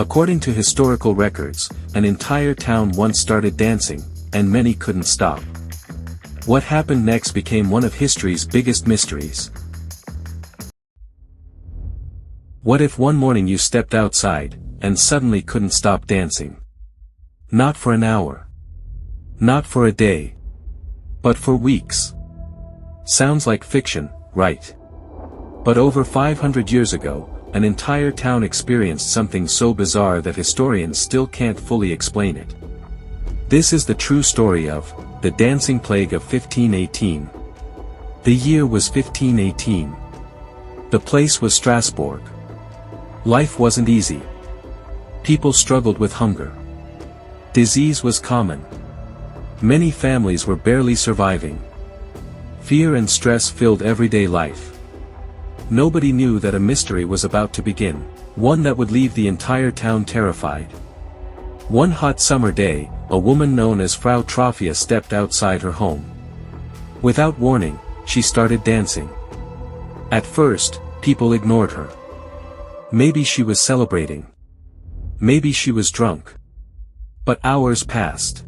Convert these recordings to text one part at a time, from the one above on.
According to historical records, an entire town once started dancing, and many couldn't stop. What happened next became one of history's biggest mysteries. What if one morning you stepped outside, and suddenly couldn't stop dancing? Not for an hour. Not for a day. But for weeks. Sounds like fiction, right? But over 500 years ago, an entire town experienced something so bizarre that historians still can't fully explain it. This is the true story of the dancing plague of 1518. The year was 1518. The place was Strasbourg. Life wasn't easy. People struggled with hunger. Disease was common. Many families were barely surviving. Fear and stress filled everyday life. Nobody knew that a mystery was about to begin, one that would leave the entire town terrified. One hot summer day, a woman known as Frau Trophia stepped outside her home. Without warning, she started dancing. At first, people ignored her. Maybe she was celebrating. Maybe she was drunk. But hours passed.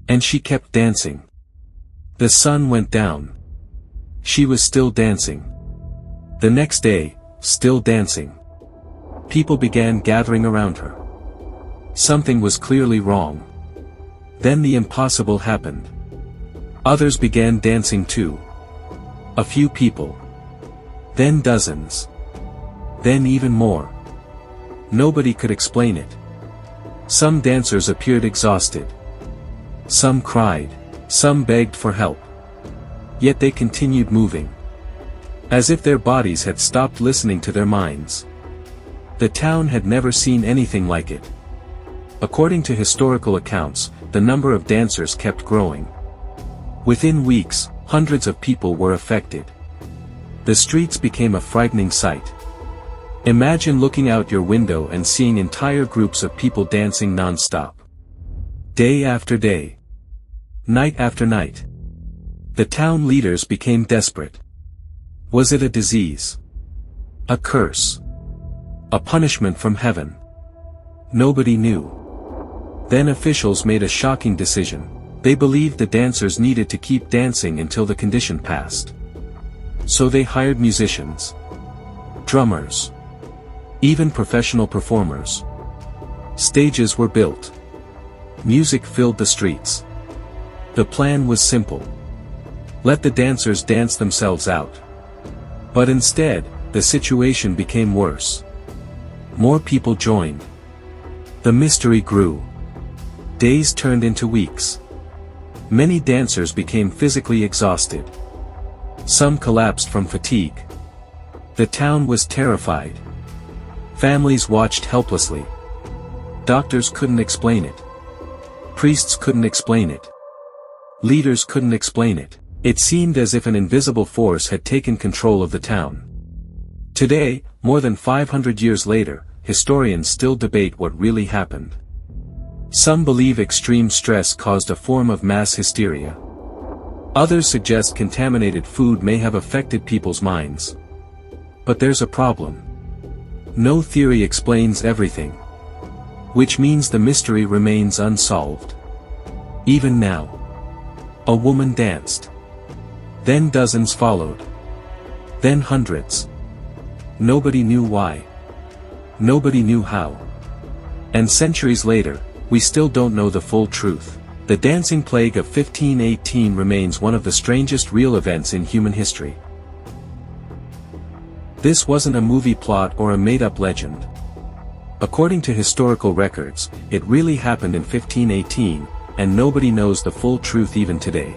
And she kept dancing. The sun went down. She was still dancing. The next day, still dancing. People began gathering around her. Something was clearly wrong. Then the impossible happened. Others began dancing too. A few people. Then dozens. Then even more. Nobody could explain it. Some dancers appeared exhausted. Some cried. Some begged for help. Yet they continued moving. As if their bodies had stopped listening to their minds. The town had never seen anything like it. According to historical accounts, the number of dancers kept growing. Within weeks, hundreds of people were affected. The streets became a frightening sight. Imagine looking out your window and seeing entire groups of people dancing non-stop. Day after day. Night after night. The town leaders became desperate. Was it a disease? A curse? A punishment from heaven? Nobody knew. Then officials made a shocking decision. They believed the dancers needed to keep dancing until the condition passed. So they hired musicians, drummers, even professional performers. Stages were built. Music filled the streets. The plan was simple. Let the dancers dance themselves out. But instead, the situation became worse. More people joined. The mystery grew. Days turned into weeks. Many dancers became physically exhausted. Some collapsed from fatigue. The town was terrified. Families watched helplessly. Doctors couldn't explain it. Priests couldn't explain it. Leaders couldn't explain it. It seemed as if an invisible force had taken control of the town. Today, more than 500 years later, historians still debate what really happened. Some believe extreme stress caused a form of mass hysteria. Others suggest contaminated food may have affected people's minds. But there's a problem. No theory explains everything. Which means the mystery remains unsolved. Even now. A woman danced. Then dozens followed. Then hundreds. Nobody knew why. Nobody knew how. And centuries later, we still don't know the full truth. The dancing plague of 1518 remains one of the strangest real events in human history. This wasn't a movie plot or a made-up legend. According to historical records, it really happened in 1518, and nobody knows the full truth even today.